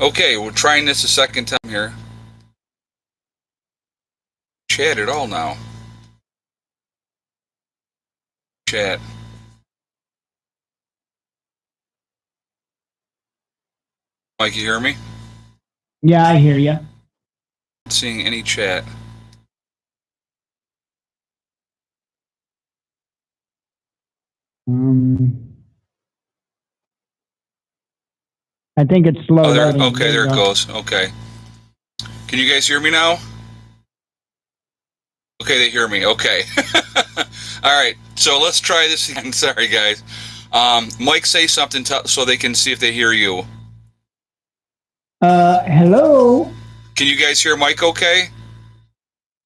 Okay, we're trying this a second time here. Chat at all now. Chat. Mike, you hear me? Yeah, I hear you. Not seeing any chat. I think it's slow. Oh, there. Loading. Okay, there it goes. Okay. Can you guys hear me now? Okay, they hear me. Okay. All right. So let's try this again. Sorry, guys. Mike, say something so they can see if they hear you. Hello. Can you guys hear Mike okay?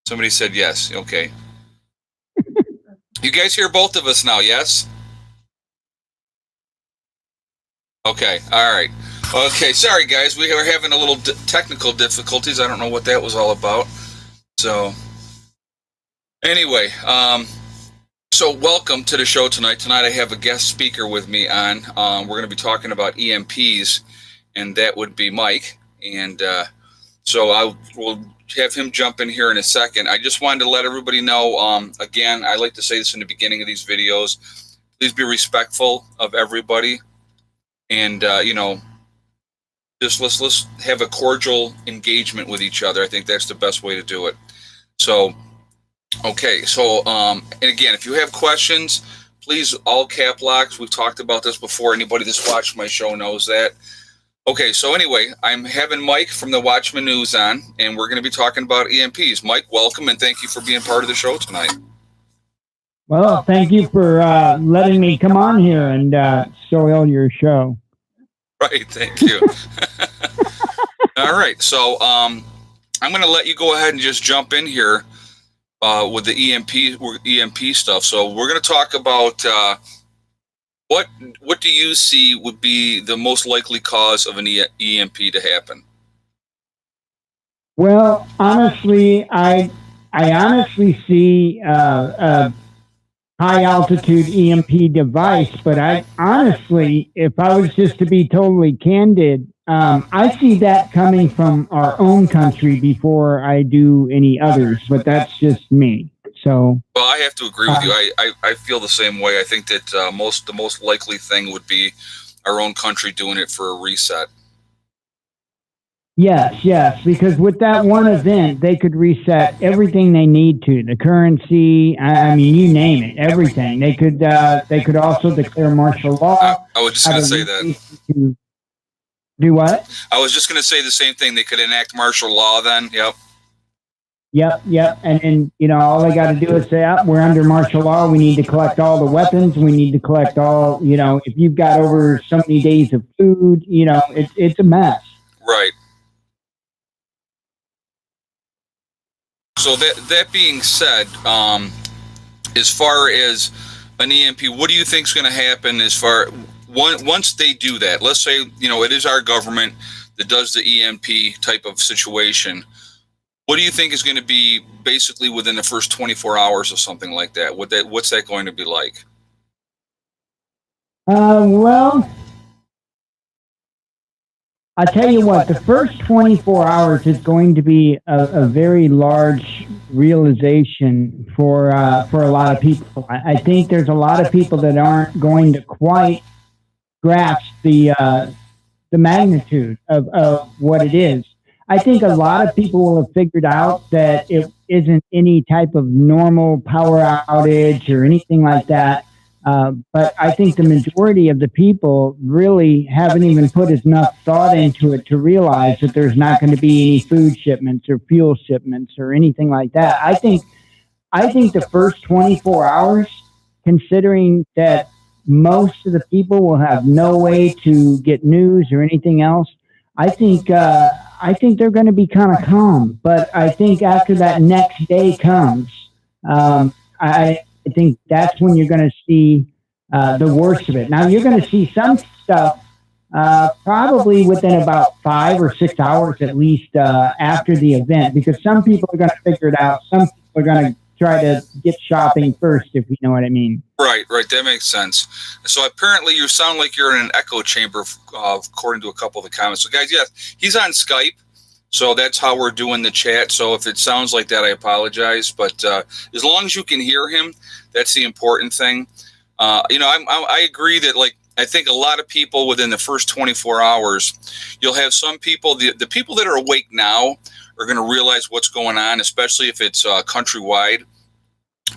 Somebody said yes. Okay. You guys hear both of us now, yes? Okay. All right. Okay. Sorry, guys. We were having a little technical difficulties. I don't know what that was all about. So, anyway, so welcome to the show tonight. Tonight I have a guest speaker with me on. We're going to be talking about EMPs, and that would be Mike. And so I will have him jump in here in a second. I just wanted to let everybody know, again, I like to say this in the beginning of these videos, please be respectful of everybody. And, just let's have a cordial engagement with each other. I think that's the best way to do it. So, okay. So, and again, if you have questions, please, all cap locks. We've talked about this before. Anybody that's watched my show knows that. Okay, so anyway, I'm having Mike from the Watchman News on, and we're going to be talking about EMPs. Mike, welcome, and thank you for being part of the show tonight. Well, thank you for letting me come on here and soil your show. Right, thank you. All right, so I'm going to let you go ahead and just jump in here with the EMP stuff. So we're going to talk about what do you see would be the most likely cause of an EMP to happen? Well, honestly, I honestly see a high altitude EMP device, but I honestly, if I was just to be totally candid, I see that coming from our own country before I do any others, but that's just me. So, well, I have to agree with you. I feel the same way. I think that the most likely thing would be our own country doing it for a reset. Yes, because with that one event, they could reset everything they need to, the currency. I mean, you name it, everything. They could also declare martial law. I was just going to say that. Do what? I was just going to say the same thing. They could enact martial law then. Yep. Yep. And all they got to do is say, we're under martial law. We need to collect all the weapons. We need to collect all, if you've got over so many days of food, it's a mess. Right. So that being said, as far as an EMP, what do you think is going to happen as far once they do that? Let's say it is our government that does the EMP type of situation. What do you think is going to be basically within the first 24 hours or something like that? What's that going to be like? Well, I tell you what, the first 24 hours is going to be a very large realization for a lot of people. I think there's a lot of people that aren't going to quite grasp the magnitude of what it is. I think a lot of people will have figured out that it isn't any type of normal power outage or anything like that. But I think the majority of the people really haven't even put enough thought into it to realize that there's not going to be any food shipments or fuel shipments or anything like that. I think the first 24 hours, considering that most of the people will have no way to get news or anything else, I think they're going to be kind of calm. But I think after that next day comes, I think that's when you're going to see the worst of it. Now, you're going to see some stuff probably within about 5 or 6 hours at least after the event, because some people are going to figure it out. Some people are going to try to get shopping first, if you know what I mean. Right. That makes sense. So apparently you sound like you're in an echo chamber, according to a couple of the comments. So guys, yes, he's on Skype. So that's how we're doing the chat. So if it sounds like that, I apologize. But as long as you can hear him, that's the important thing. I agree that, like, I think a lot of people within the first 24 hours, you'll have some people, the people that are awake now are going to realize what's going on, especially if it's countrywide.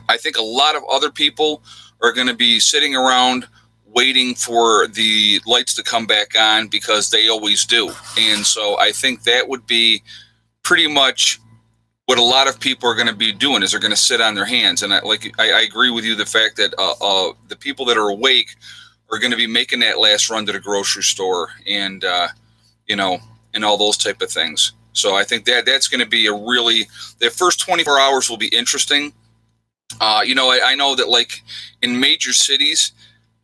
I think a lot of other people are going to be sitting around waiting for the lights to come back on because they always do. And so I think that would be pretty much what a lot of people are going to be doing, is they're going to sit on their hands. And I agree with you, the fact that the people that are awake are going to be making that last run to the grocery store and all those type of things. So I think that's going to be the first 24 hours will be interesting. I know that, like, in major cities,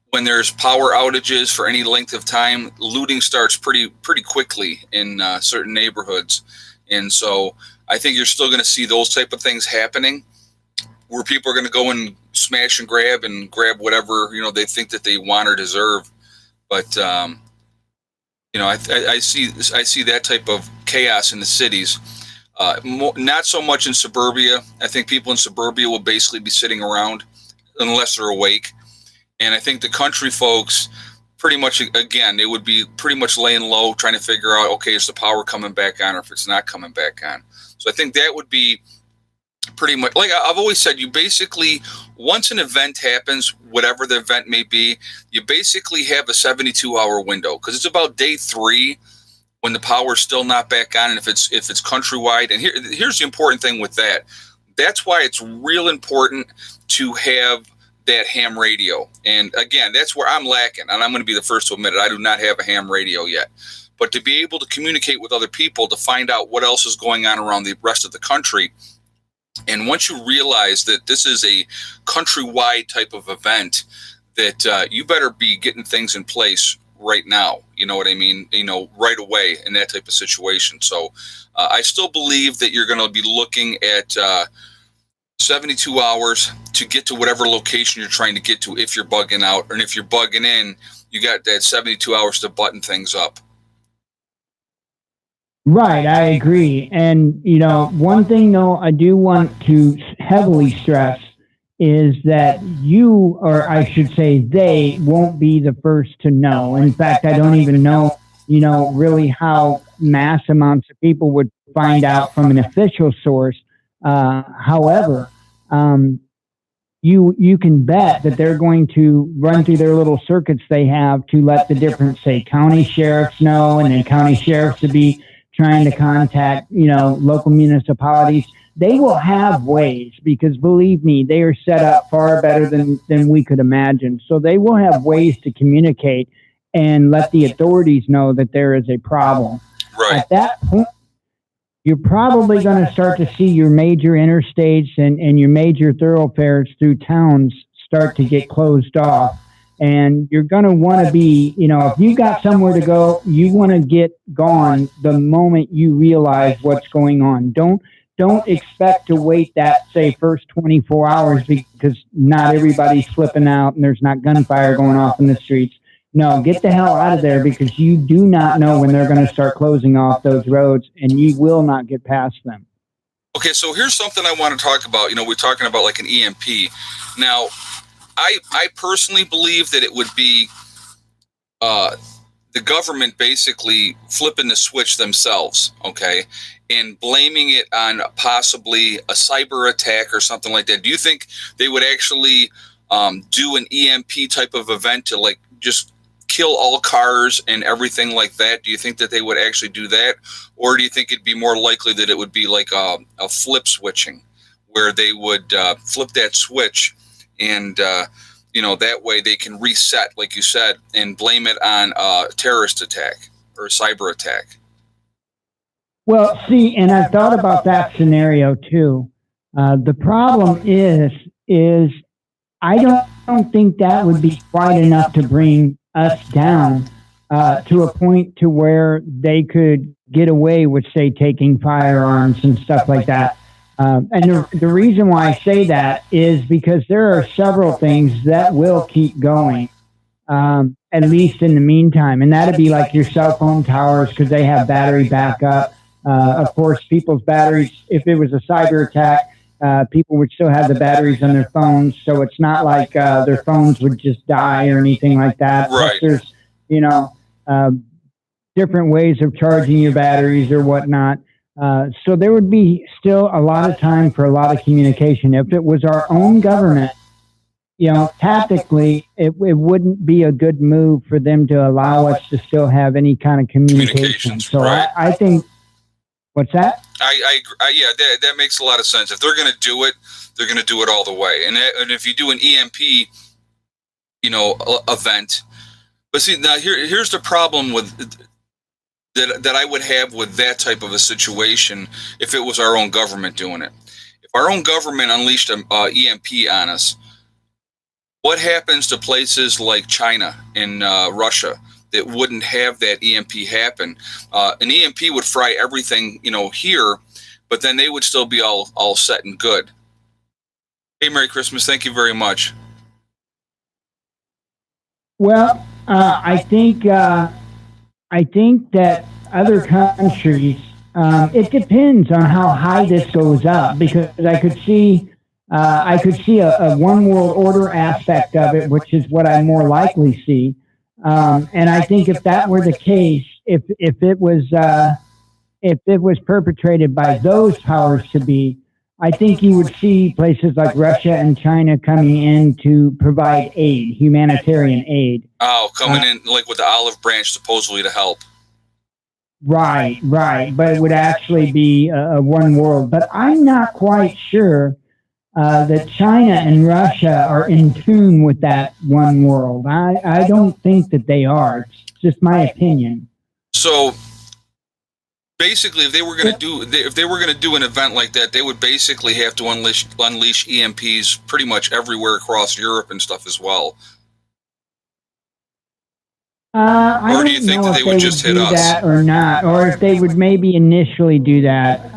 when there's power outages for any length of time, looting starts pretty quickly in certain neighborhoods. And so I think you're still going to see those type of things happening, where people are going to go and smash and grab whatever, they think that they want or deserve. But, I see that type of chaos in the cities. Not so much in suburbia. I think people in suburbia will basically be sitting around unless they're awake. And I think the country folks, pretty much, again, they would be pretty much laying low, trying to figure out, okay, is the power coming back on, or if it's not coming back on. So I think that would be pretty much, like I've always said, you basically, once an event happens, whatever the event may be, you basically have a 72-hour window, because it's about day 3 when the power's still not back on, and if it's countrywide. And here's the important thing with that. That's why it's real important to have that ham radio. And again, that's where I'm lacking, and I'm going to be the first to admit it. I do not have a ham radio yet. But to be able to communicate with other people, to find out what else is going on around the rest of the country, and once you realize that this is a countrywide type of event, that you better be getting things in place right now. You know what I mean? Right away in that type of situation. So I still believe that you're going to be looking at 72 hours to get to whatever location you're trying to get to, if you're bugging out. And if you're bugging in, you got that 72 hours to button things up. Right, I agree. And, one thing, though, I do want to heavily stress is that you, or I should say they, won't be the first to know. In fact, I don't even know, really how mass amounts of people would find out from an official source. However, you can bet that they're going to run through their little circuits they have to let the different, say, county sheriffs know, and then county sheriffs to be trying to contact, local municipalities. They will have ways, because believe me, they are set up far better than we could imagine. So they will have ways to communicate and let the authorities know that there is a problem. Right. At that point, you're probably going to start to see your major interstates and your major thoroughfares through towns start to get closed off. And you're going to want to be, if you got somewhere to go, you want to get gone the moment you realize what's going on. Don't expect to wait that, say, first 24 hours, because not everybody's flipping out and there's not gunfire going off in the streets. No, get the hell out of there, because you do not know when they're going to start closing off those roads, and you will not get past them. Okay, so here's something I want to talk about. We're talking about like an EMP. Now, I personally believe that it would be the government basically flipping the switch themselves, okay, and blaming it on possibly a cyber attack or something like that. Do you think they would actually do an EMP type of event to, like, just kill all cars and everything like that? Do you think that they would actually do that? Or do you think it'd be more likely that it would be like a flip switching, where they would flip that switch and that way they can reset, like you said, and blame it on a terrorist attack or a cyber attack? Well, see, and I've thought about that scenario too. The problem is I don't think that would be quite enough to bring us down to a point to where they could get away with, say, taking firearms and stuff like that. And the reason why I say that is because there are several things that will keep going, at least in the meantime. And that'd be like your cell phone towers because they have battery backup. Of course, people's batteries, if it was a cyber attack, people would still have the batteries on their phones. So it's not like their phones would just die or anything like that. Right. Plus there's, you know, different ways of charging your batteries or whatnot. So there would be still a lot of time for a lot of communication. If it was our own government, tactically, it wouldn't be a good move for them to allow us to still have any kind of communication. Communications, So right. I think, what's that? Yeah, that makes a lot of sense. If they're going to do it, they're going to do it all the way. And if you do an EMP, event, but see, now here's the problem with that I would have with that type of a situation if it was our own government doing it. If our own government unleashed an EMP on us, what happens to places like China and Russia that wouldn't have that EMP happen? An EMP would fry everything, here, but then they would still be all set and good. Hey, Merry Christmas. Thank you very much. Well, I think that other countries, it depends on how high this goes up, because I could see a one world order aspect of it, which is what I more likely see. And I think if that were the case, if it was perpetrated by those powers to be, I think you would see places like Russia and China coming in to provide aid, humanitarian aid. Oh, coming in like with the olive branch, supposedly to help. Right. But it would actually be a one world. But I'm not quite sure that China and Russia are in tune with that one world. I don't think that they are. It's just my opinion. So basically, if they were going to do an event like that, they would basically have to unleash EMPs pretty much everywhere across Europe and stuff as well. Or do you think that they would just hit us? That or not, or if they would maybe initially do that.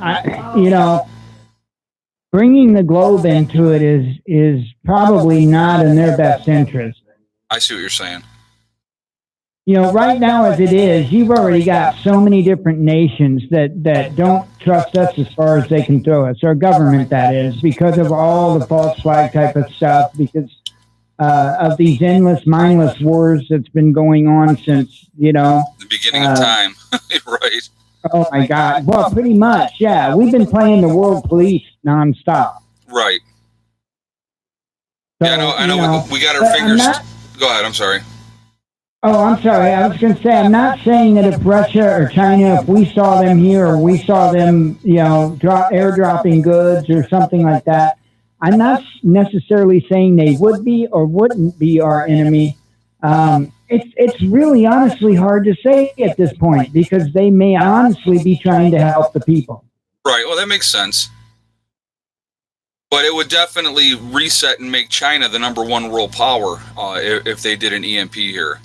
Bringing the globe into it is probably not in their best interest. I see what you're saying. Right now as it is, you've already got so many different nations that don't trust us as far as they can throw us, our government that is, because of all the false flag type of stuff, because of these endless, mindless wars that's been going on since, the beginning of time. Right. Oh my God. Well, pretty much, yeah. We've been playing the world police nonstop. Right. So, yeah, I know. We got our fingers. Go ahead. I'm sorry. Oh, I'm sorry. I was going to say, I'm not saying that if Russia or China, if we saw them here or we saw them, airdropping goods or something like that, I'm not necessarily saying they would be or wouldn't be our enemy. It's really honestly hard to say at this point, because they may honestly be trying to help the people. Right. Well, that makes sense. But it would definitely reset and make China the number one world power if they did an EMP here.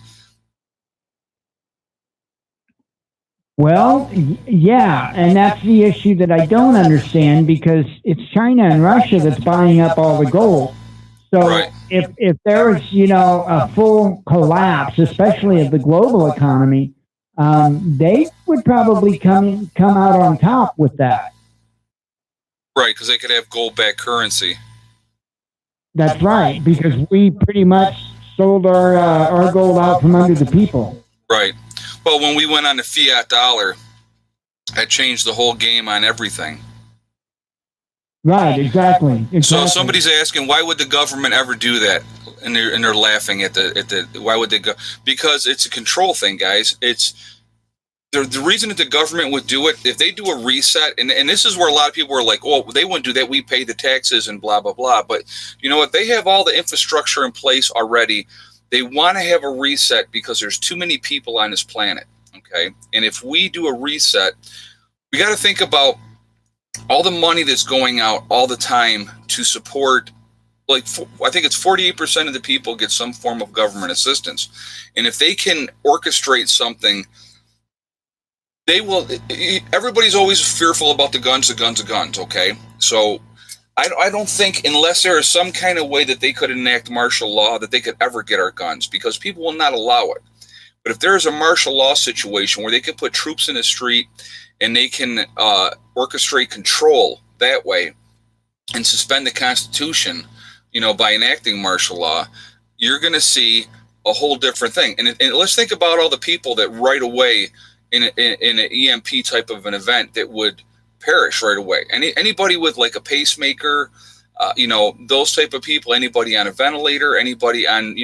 Well, yeah, and that's the issue that I don't understand, because it's China and Russia that's buying up all the gold. So right. if there is, a full collapse, especially of the global economy, they would probably come out on top with that. Right, because they could have gold-backed currency. That's right, because we pretty much sold our gold out from under the people. Right. Well, when we went on the fiat dollar, that changed the whole game on everything. Right, exactly. So somebody's asking, why would the government ever do that? And they're laughing at the why would they go? Because it's a control thing, guys. It's the reason that the government would do it, if they do a reset, and this is where a lot of people are like, oh, they wouldn't do that. We pay the taxes and blah, blah, blah. But you know what? They have all the infrastructure in place already. They want to have a reset because there's too many people on this planet, okay? And if we do a reset, we got to think about all the money that's going out all the time to support, I think it's 48% of the people get some form of government assistance. And if they can orchestrate something, they will. Everybody's always fearful about the guns, okay? So I don't think, unless there is some kind of way that they could enact martial law, that they could ever get our guns, because people will not allow it. But if there is a martial law situation where they can put troops in the street and they can orchestrate control that way and suspend the Constitution, by enacting martial law, you're going to see a whole different thing. And let's think about all the people that right away in an EMP type of an event that would perish right away. Anybody with like a pacemaker, those type of people, anybody on a ventilator, anybody on,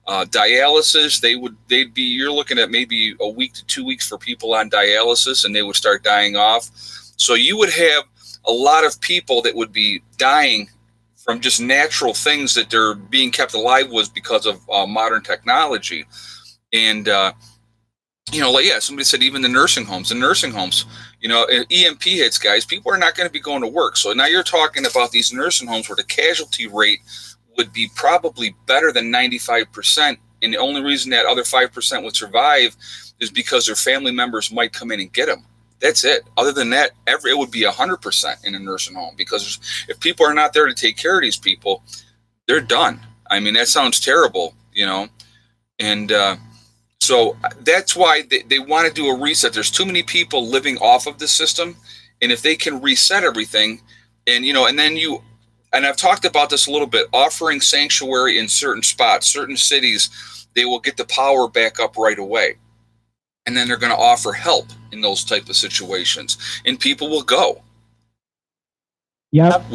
dialysis, you're looking at maybe a week to 2 weeks for people on dialysis, and they would start dying off. So you would have a lot of people that would be dying from just natural things that they're being kept alive with because of modern technology. And, somebody said even the nursing homes, EMP hits, guys, people are not going to be going to work. So now you're talking about these nursing homes where the casualty rate would be probably better than 95%. And the only reason that other 5% would survive is because their family members might come in and get them. That's it. Other than that, it would be 100% in a nursing home, because if people are not there to take care of these people, they're done. I mean, that sounds terrible, and so that's why they want to do a reset. There's too many people living off of the system, and if they can reset everything, and I've talked about this a little bit, offering sanctuary in certain spots, certain cities, they will get the power back up right away. And then they're going to offer help in those type of situations, and people will go. Yep.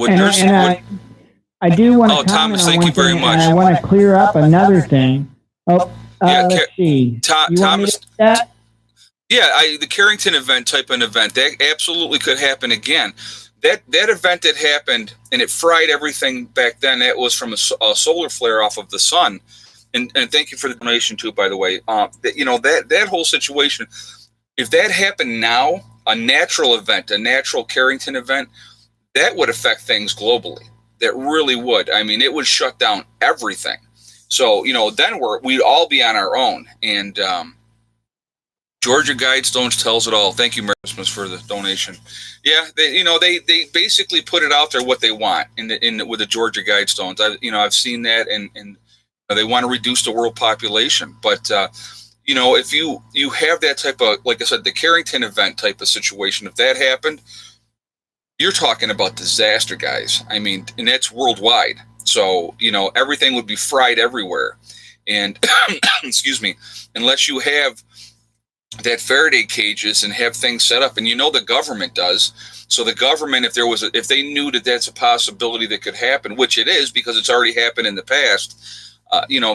I do want to. Oh, Thomas, thank you very much. I want to clear up another thing. Let's see. Thomas. The Carrington event type of event, that absolutely could happen again. That event that happened, and it fried everything back then. That was from a solar flare off of the sun. And thank you for the donation too, by the way. That whole situation, if that happened now, a natural event, a natural Carrington event, that would affect things globally. That really would. I mean, it would shut down everything. So, then we'd all be on our own. And Georgia Guidestones tells it all. Thank you, Merry Christmas, for the donation. Yeah, they basically put it out there what they want with the Georgia Guidestones. I've seen that, and they want to reduce the world population. But, if you have that type of, like I said, the Carrington event type of situation, if that happened, you're talking about disaster, guys. I mean, and that's worldwide. So, everything would be fried everywhere. And, excuse me, unless you have that Faraday cages and have things set up, and the government does. So the government, if they knew that that's a possibility that could happen, which it is because it's already happened in the past,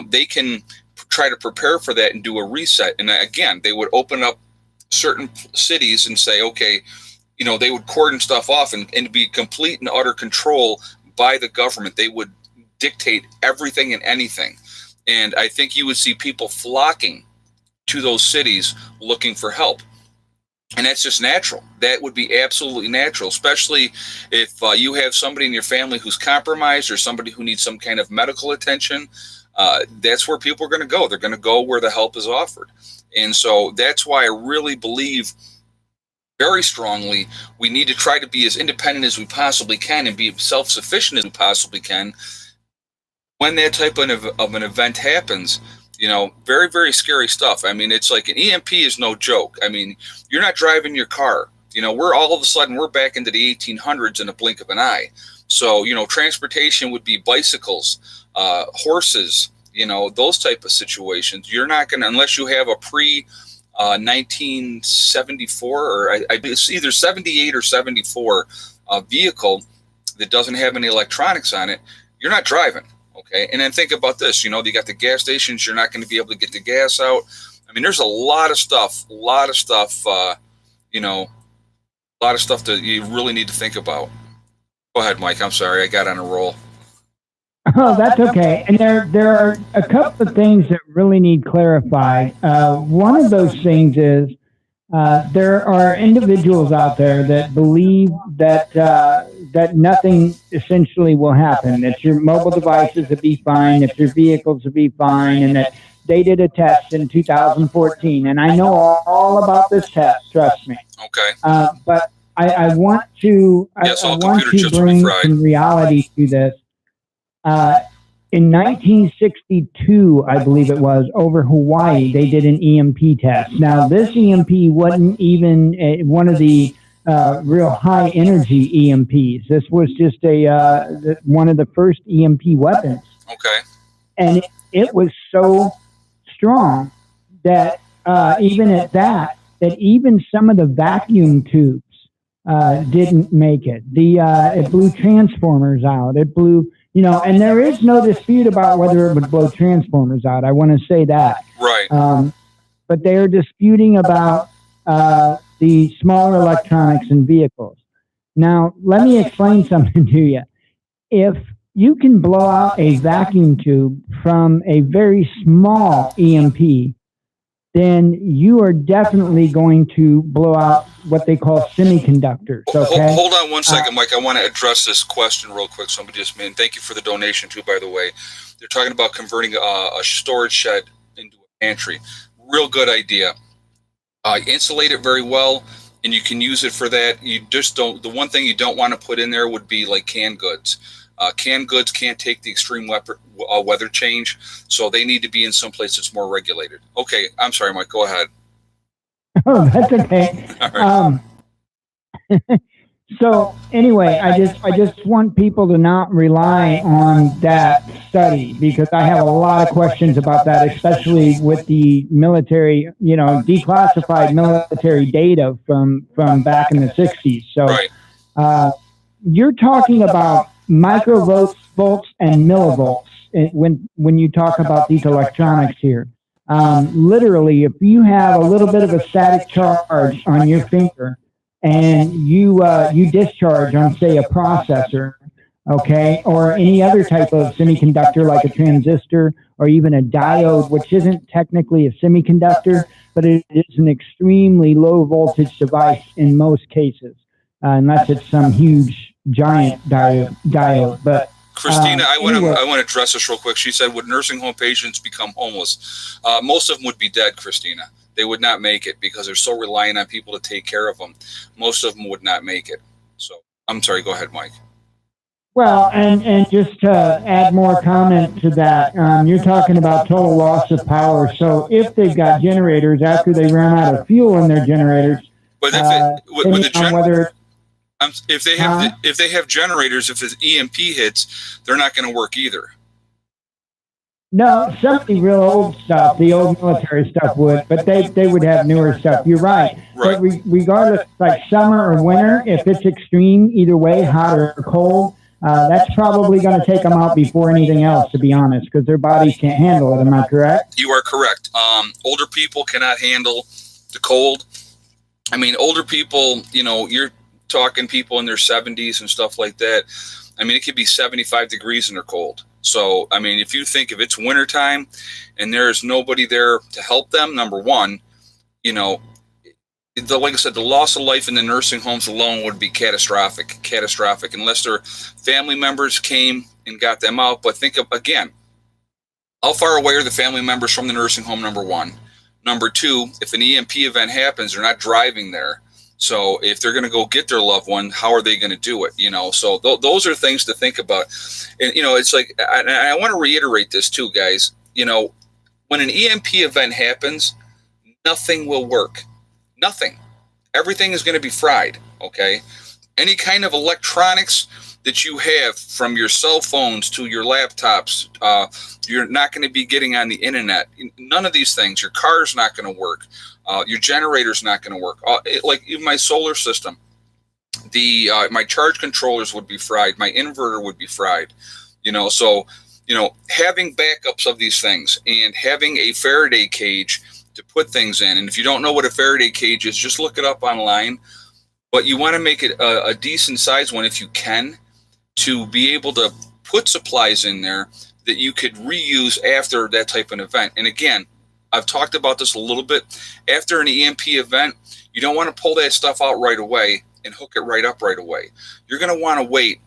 they can try to prepare for that and do a reset. And again, they would open up certain cities and say, okay, they would cordon stuff off and be complete and utter control by the government. They would dictate everything and anything. And I think you would see people flocking to those cities looking for help. And that's just natural. That would be absolutely natural, especially if you have somebody in your family who's compromised or somebody who needs some kind of medical attention. That's where people are going to go. They're going to go where the help is offered. And so that's why I really believe very strongly we need to try to be as independent as we possibly can and be self-sufficient as we possibly can. When that type of an event happens, very, very scary stuff. I mean, it's like an EMP is no joke. I mean, you're not driving your car. We're all of a sudden, we're back into the 1800s in a blink of an eye. So, transportation would be bicycles, horses, those type of situations. You're not going to, unless you have a pre-1974 or it's either 78 or 74 vehicle that doesn't have any electronics on it, you're not driving. Okay. And then think about this, you got the gas stations. You're not going to be able to get the gas out. I mean, there's a lot of stuff, a lot of stuff that you really need to think about. Go ahead, Mike. I'm sorry. I got on a roll. Oh, that's okay. And there are a couple of things that really need clarified. One of those things is there are individuals out there that believe that that nothing essentially will happen, that your mobile devices will be fine, that your vehicles will be fine, and that they did a test in 2014. And I know all about this test, trust me. Okay. But I want to Yes, I all want computer to chips will be bring fried. some reality to this. In 1962, I believe it was, over Hawaii, they did an EMP test. Now, this EMP wasn't even one of the real high energy EMPs. This was just one of the first EMP weapons. Okay. And it was so strong that even at that even some of the vacuum tubes didn't make it. It blew transformers out. It blew, and there is no dispute about whether it would blow transformers out. I want to say that. Right. But they are disputing about the smaller electronics in vehicles. Now, let me explain something to you. If you can blow out a vacuum tube from a very small EMP, then you are definitely going to blow out what they call semiconductors. Okay? Hold on one second, Mike. I want to address this question real quick. Somebody just made. Thank you for the donation too, by the way. They're talking about converting a storage shed into a pantry. Real good idea. Insulate it very well, and you can use it for that. You just don't. The one thing you don't want to put in there would be like canned goods. Canned goods can't take the extreme weather change, so they need to be in some place that's more regulated. Okay, I'm sorry, Mike. Go ahead. Oh, that's okay. All right. So anyway, I just want people to not rely on that study, because I have a lot of questions about that, especially with the military, declassified military data from back in the 60s. So you're talking about microvolts, volts, and millivolts when you talk about these electronics here. Literally, if you have a little bit of a static charge on your finger, and you discharge on, say, a processor, okay, or any other type of semiconductor like a transistor or even a diode, which isn't technically a semiconductor, but it is an extremely low voltage device in most cases, unless it's some huge giant diode. But Christina, I want to address this real quick. She said, would nursing home patients become homeless? Most of them would be dead, Christina. They would not make it because they're so reliant on people to take care of them. Most of them would not make it. So, I'm sorry. Go ahead, Mike. Well, and just to add more comment to that, you're talking about total loss of power. So if they've got generators, after they run out of fuel in their generators, but if they have generators, if the EMP hits, they're not going to work either. No, some of the real old stuff, the old military stuff would, but they would have newer stuff. You're right. But regardless, like summer or winter, if it's extreme, either way, hot or cold, that's probably going to take them out before anything else, to be honest, because their bodies can't handle it. Am I correct? You are correct. Older people cannot handle the cold. I mean, older people, you're talking people in their 70s and stuff like that. I mean, it could be 75 degrees and they're cold. So, I mean, if you think if it's wintertime and there's nobody there to help them, number one, like I said, the loss of life in the nursing homes alone would be catastrophic, unless their family members came and got them out. But think of, again, how far away are the family members from the nursing home, number one? Number two, if an EMP event happens, they're not driving there. So if they're going to go get their loved one, how are they going to do it? So those are things to think about. And, it's like, and I want to reiterate this too, guys. When an EMP event happens, nothing will work. Nothing. Everything is going to be fried. Okay. Any kind of electronics that you have, from your cell phones to your laptops, you're not going to be getting on the internet. None of these things. Your car's not going to work. Your generator's not going to work. Like even my solar system, my charge controllers would be fried. My inverter would be fried. So having backups of these things and having a Faraday cage to put things in. And if you don't know what a Faraday cage is, just look it up online. But you want to make it a decent size one if you can, to be able to put supplies in there that you could reuse after that type of event. And again, I've talked about this a little bit. After an EMP event, you don't want to pull that stuff out right away and hook it right up right away. You're going to want to wait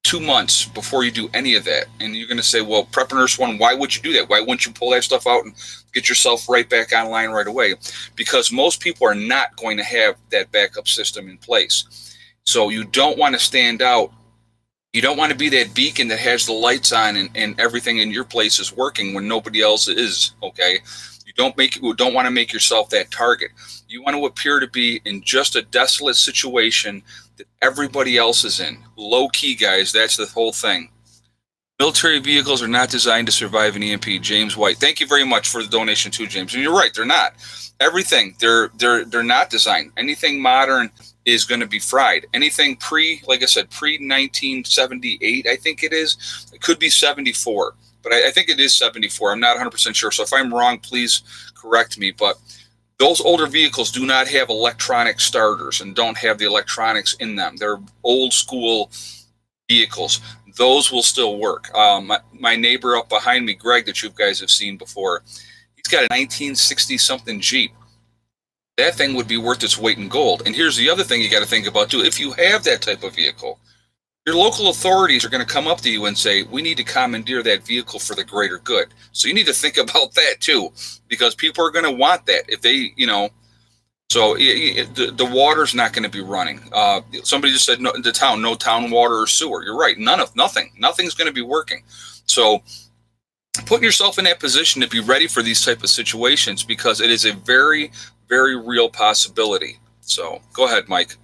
2 months before you do any of that. And you're going to say, well, Prep Nurse 1, why would you do that? Why wouldn't you pull that stuff out and get yourself right back online right away? Because most people are not going to have that backup system in place. So you don't want to stand out. You don't want to be that beacon that has the lights on and everything in your place is working when nobody else is, okay? You don't want to make yourself that target. You want to appear to be in just a desolate situation that everybody else is in. Low key, guys, that's the whole thing. Military vehicles are not designed to survive an EMP. James White. Thank you very much for the donation too, James. And you're right, they're not. Everything, they're not designed. Anything modern is going to be fried. Anything like I said, pre-1978, I think it is. It could be 74, but I think it is 74. I'm not 100% sure. So if I'm wrong, please correct me. But those older vehicles do not have electronic starters and don't have the electronics in them. They're old school vehicles. Those will still work. My neighbor up behind me, Greg, that you guys have seen before, he's got a 1960-something Jeep. That thing would be worth its weight in gold. And here's the other thing you got to think about, too. If you have that type of vehicle, your local authorities are going to come up to you and say, we need to commandeer that vehicle for the greater good. So you need to think about that, too, because people are going to want that. If they, so the water's not going to be running. Somebody just said, no town water or sewer. You're right. Nothing's going to be working. So putting yourself in that position to be ready for these type of situations, because it is a very, very real possibility. So go ahead, Mike.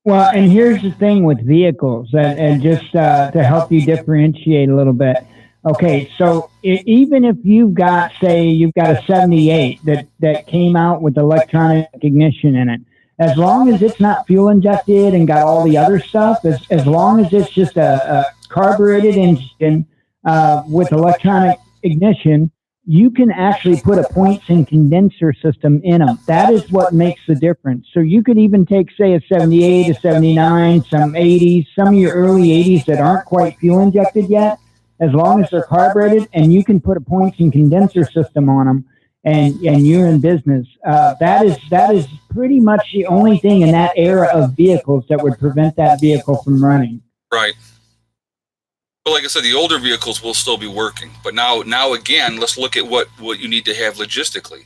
Well, and here's the thing with vehicles, and just to help you differentiate a little bit. Okay, so even if you've got a 78 that came out with electronic ignition in it, as long as it's not fuel injected and got all the other stuff, as long as it's just a carbureted engine with electronic ignition, you can actually put a points and condenser system in them. That is what makes the difference. So you could even take, say, a 78, a 79, some 80s, some of your early 80s that aren't quite fuel injected yet, as long as they're carbureted, and you can put a points and condenser system on them, and you're in business. That is pretty much the only thing in that era of vehicles that would prevent that vehicle from running. Right. But like I said, the older vehicles will still be working. But now again, let's look at what you need to have logistically.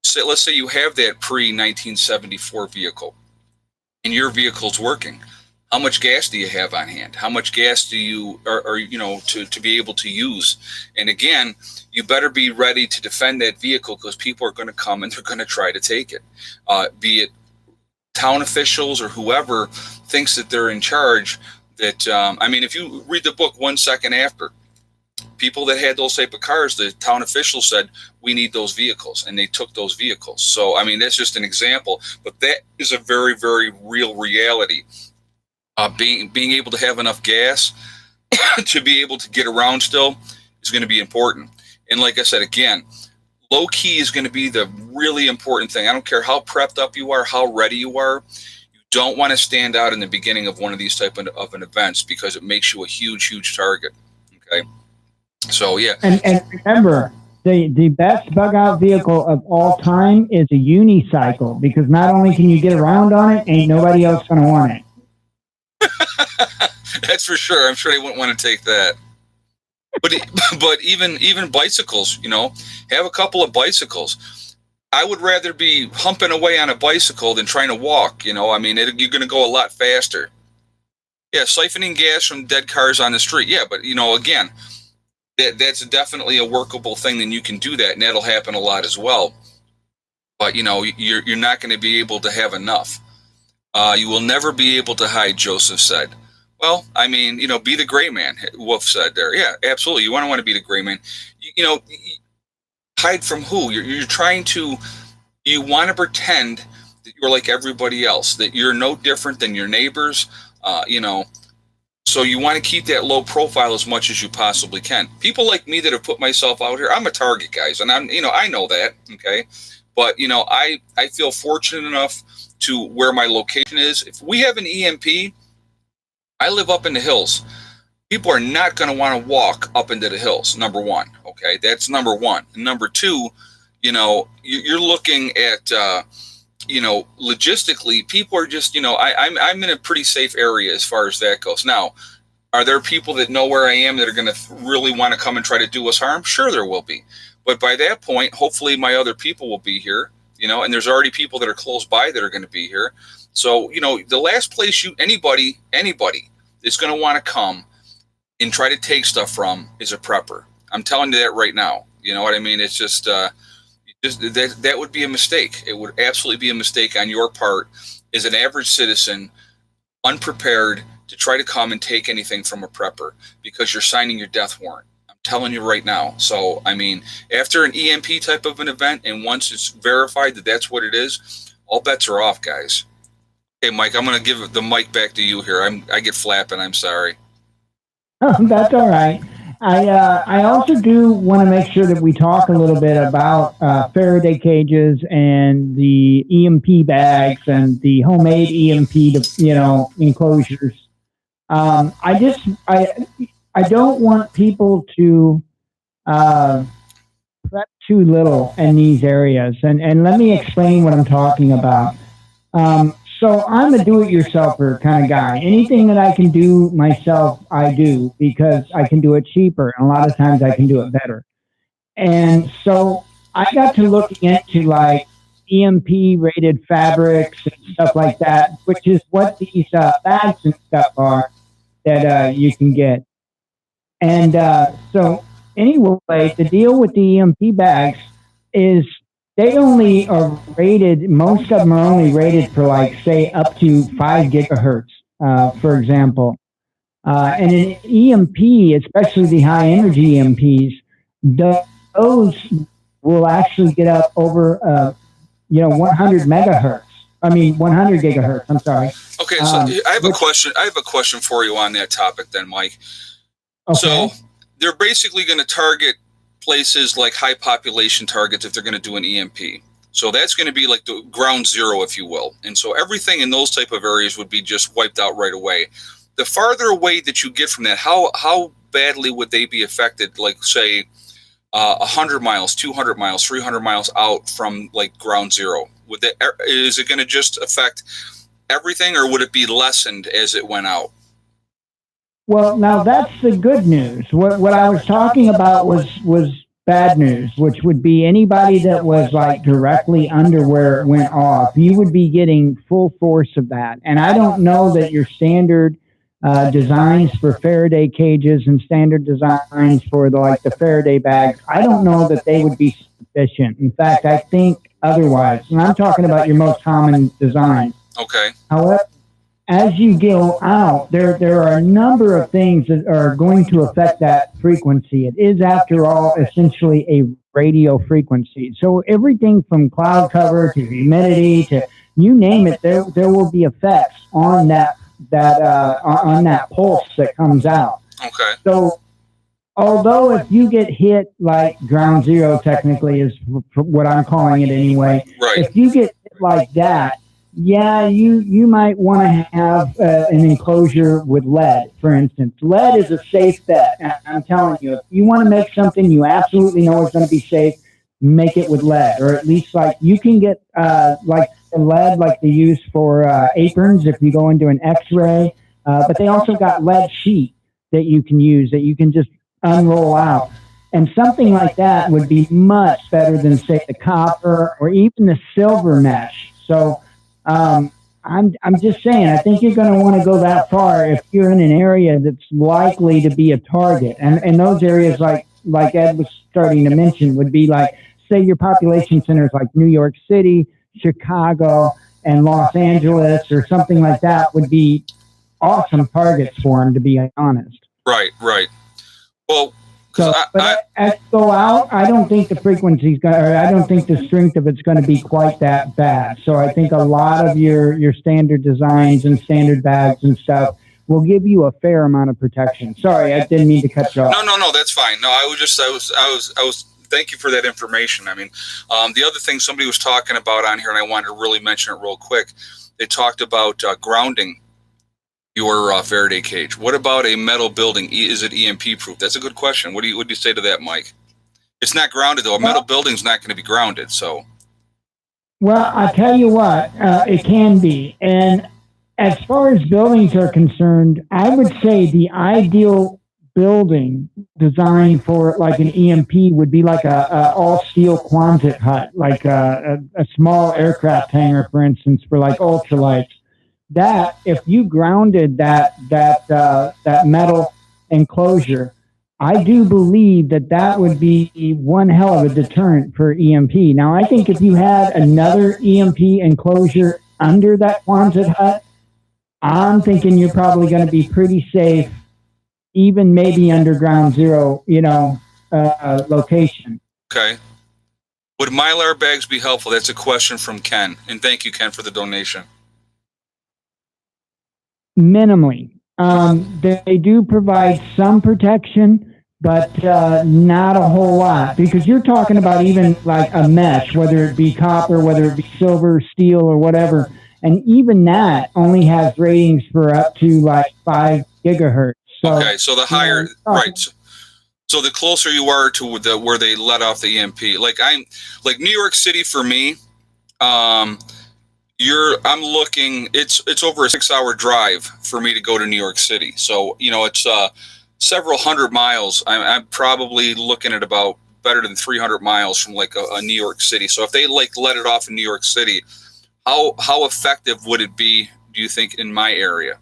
So let's say you have that pre-1974 vehicle, and your vehicle's working. How much gas do you have on hand? How much gas do you, to be able to use? And again, you better be ready to defend that vehicle, because people are going to come and they're going to try to take it. Be it town officials or whoever thinks that they're in charge. That if you read the book 1 second after, people that had those type of cars, the town officials said, we need those vehicles, and they took those vehicles. So, that's just an example, but that is a very, very real reality. Being able to have enough gas to be able to get around still is going to be important. And like I said, again, low key is going to be the really important thing. I don't care how prepped up you are, how ready you are. You don't want to stand out in the beginning of one of these type of an events, because it makes you a huge, huge target. Okay. So yeah. And remember, the best bug out vehicle of all time is a unicycle, because not only can you get around on it, ain't nobody else going to want it. That's for sure. I'm sure they wouldn't want to take that. But even bicycles, have a couple of bicycles. I would rather be humping away on a bicycle than trying to walk. You're going to go a lot faster. Yeah, siphoning gas from dead cars on the street. Yeah, but again, that's definitely a workable thing. Then you can do that, and that'll happen a lot as well. But you're not going to be able to have enough. You will never be able to hide, Joseph said. Well, be the gray man, Wolf said there. Yeah, absolutely. You want to be the gray man. Hide from who? You're trying to, you want to pretend that you're like everybody else, that you're no different than your neighbors, so you want to keep that low profile as much as you possibly can. People like me that have put myself out here, I'm a target, guys, and I know that, okay? But, I feel fortunate enough to where my location is. If we have an EMP, I live up in the hills. People are not going to want to walk up into the hills, number one. Okay, that's number one. And number two, you're looking at, logistically, people are just, I'm in a pretty safe area as far as that goes. Now, Are there people that know where I am that are going to really want to come and try to do us harm? Sure, there will be. But by that point, hopefully my other people will be here, and there's already people that are close by that are going to be here. So, the last place anybody is going to want to come and try to take stuff from is a prepper. I'm telling you that right now. You know what I mean? It's just that would be a mistake. It would absolutely be a mistake on your part as an average citizen, unprepared, to try to come and take anything from a prepper because you're signing your death warrant. I'm telling you right now. So, I mean, after an EMP type of an event, and once it's verified that that's what it is, all bets are off, guys. Okay, Mike, I'm going to give the mic back to you here. I get flapping. I'm sorry. That's all right. I also do want to make sure that we talk a little bit about Faraday cages and the EMP bags and the homemade EMP, enclosures. I don't want people to prep too little in these areas, and let me explain what I'm talking about. So I'm a do-it-yourselfer kind of guy. Anything that I can do myself, I do because I can do it cheaper, and a lot of times I can do it better. And so I got to looking into like EMP-rated fabrics and stuff like that, which is what these bags and stuff are that you can get. And so anyway, the deal with the EMP bags is they only are rated, most of them are only rated for like, say, up to 5 gigahertz, for example. And an EMP, especially the high energy EMPs, those will actually get up over, 100 megahertz. 100 gigahertz. I'm sorry. Okay, so I have a question. I have a question for you on that topic, then, Mike. Okay. So they're basically going to target places like high population targets if they're going to do an EMP. So that's going to be like the ground zero, if you will. And so everything in those type of areas would be just wiped out right away. The farther away that you get from that, how badly would they be affected? Like, say, 100 miles, 200 miles, 300 miles out from like ground zero. Is it going to just affect everything, or would it be lessened as it went out? Well, now that's the good news. What I was talking about was bad news, which would be anybody that was like directly under where it went off. You would be getting full force of that. And I don't know that your standard designs for Faraday cages and standard designs for the Faraday bags, I don't know that they would be sufficient. In fact, I think otherwise. And I'm talking about your most common designs. Okay. However, as you go out, there are a number of things that are going to affect that frequency. It is, after all, essentially a radio frequency. So everything from cloud cover to humidity to you name it, there will be effects on that pulse that comes out. Okay. So although if you get hit like ground zero, technically is what I'm calling it anyway. Right. If you get hit like that, yeah, you might want to have an enclosure with lead, for instance. Lead is a safe bet. I'm telling you, if you want to make something you absolutely know is going to be safe, make it with lead, or at least like you can get like lead like they use for aprons if you go into an X-ray, but they also got lead sheet that you can use that you can just unroll out. And something like that would be much better than, say, the copper or even the silver mesh. So I'm just saying, I think you're going to want to go that far if you're in an area that's likely to be a target. And those areas, like Ed was starting to mention, would be like, say, your population centers like New York City, Chicago, and Los Angeles, or something like that would be awesome targets for them, to be honest. Right. Well, so, as you go out, I don't think the frequency's going, or I don't think the strength of it's going to be quite that bad. So I think a lot of your standard designs and standard bags and stuff will give you a fair amount of protection. Sorry, I didn't mean to cut you off. No, that's fine. No, I was. Thank you for that information. I mean, the other thing somebody was talking about on here, and I wanted to really mention it real quick. They talked about grounding your Faraday cage. What about a metal building? Is it EMP proof? That's a good question. What do you say to that, Mike? It's not grounded though. A metal building's not going to be grounded. So, well, I tell you what, it can be, and as far as buildings are concerned, I would say the ideal building designed for like an EMP would be like a all steel Quonset hut, like a small aircraft hangar, for instance, for like ultralights. That if you grounded that metal enclosure, I do believe that would be one hell of a deterrent for EMP. Now, I think if you had another EMP enclosure under that Quonset hut, I'm thinking you're probably going to be pretty safe, even maybe underground zero, location. Okay. Would Mylar bags be helpful? That's a question from Ken. And thank you, Ken, for the donation. Minimally. They do provide some protection, but not a whole lot, because you're talking about even like a mesh, whether it be copper, whether it be silver, steel, or whatever. And even that only has ratings for up to like 5 gigahertz. So, okay, so the higher, right. So the closer you are to where they let off the EMP, like New York City for me, I'm looking, it's over a 6-hour drive for me to go to New York City. So, it's several hundred miles. I'm probably looking at about better than 300 miles from like a New York City. So if they like let it off in New York City, how effective would it be, do you think, in my area?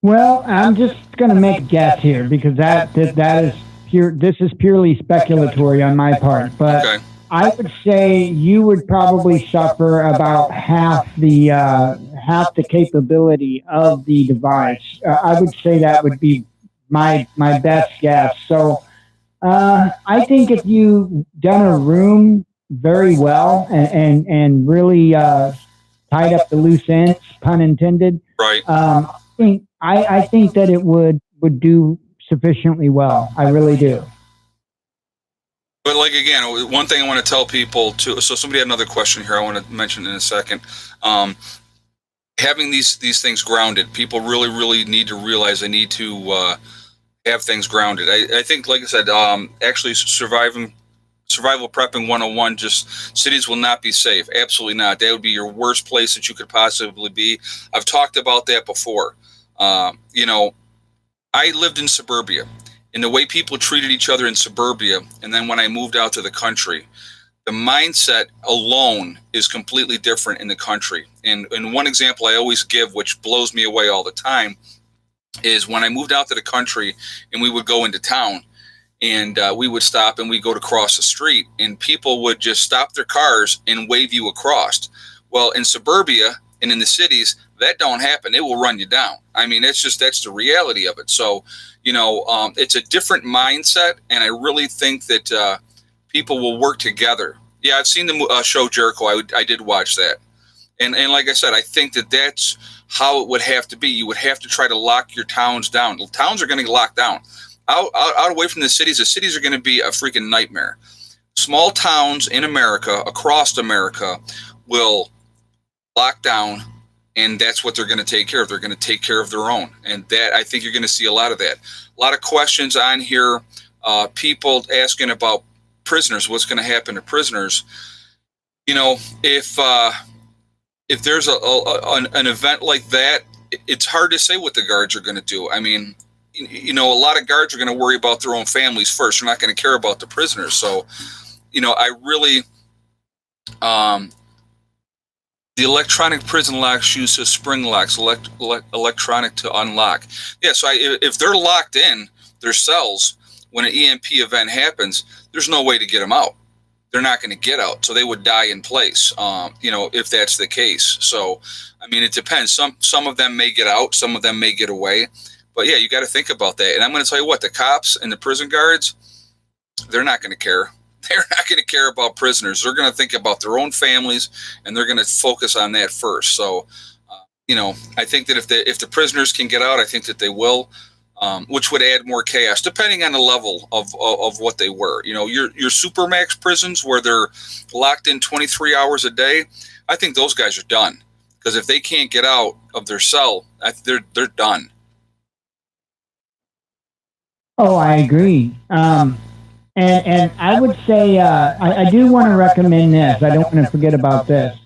Well, I'm just going to make a guess here, because that is pure. This is purely speculatory on my part, but okay. I would say you would probably suffer about half the capability of the device. I would say that would be my best guess. So I think if you done a room very well and really tied up the loose ends, pun intended. Right. I think that it would do sufficiently well. I really do. But like, again, one thing I want to tell people too. So somebody had another question here I want to mention in a second. Having these things grounded, people really need to realize they need to have things grounded. I think, like I said, actually survival prepping 101, just cities will not be safe. Absolutely not. That would be your worst place that you could possibly be. I've talked about that before. I lived in suburbia, and the way people treated each other in suburbia, and then when I moved out to the country, the mindset alone is completely different in the country. And one example I always give, which blows me away all the time, is when I moved out to the country and we would go into town, and we would stop and we'd go to cross the street, and people would just stop their cars and wave you across. Well, in suburbia and in the cities, that don't happen. It will run you down. I mean, that's the reality of it. So, it's a different mindset, and I really think that people will work together. Yeah, I've seen the show Jericho. I did watch that. And like I said, I think that that's how it would have to be. You would have to try to lock your towns down. Towns are going to get locked down. Out away from the cities are going to be a freaking nightmare. Small towns in America, across America, will lock down, and that's what they're going to take care of. They're going to take care of their own. And that, I think you're going to see a lot of that. A lot of questions on here, people asking about prisoners, what's going to happen to prisoners. If there's an event like that, it's hard to say what the guards are going to do. I mean, a lot of guards are going to worry about their own families first. They're not going to care about the prisoners. So, I really, the electronic prison locks use spring locks, electronic to unlock. Yeah, so if they're locked in their cells when an EMP event happens, there's no way to get them out. They're not going to get out, so they would die in place. If that's the case. So, I mean, it depends. Some of them may get out, some of them may get away. But yeah, you got to think about that. And I'm going to tell you what, the cops and the prison guards, they're not going to care. They're not going to care about prisoners. They're going to think about their own families, and they're going to focus on that first. So, I think that if the prisoners can get out, I think that they will, which would add more chaos, depending on the level of what they were. Your supermax prisons where they're locked in 23 hours a day, I think those guys are done, because if they can't get out of their cell, they're done. Oh, I agree. And I would say I do want to recommend this. I don't want to forget about this.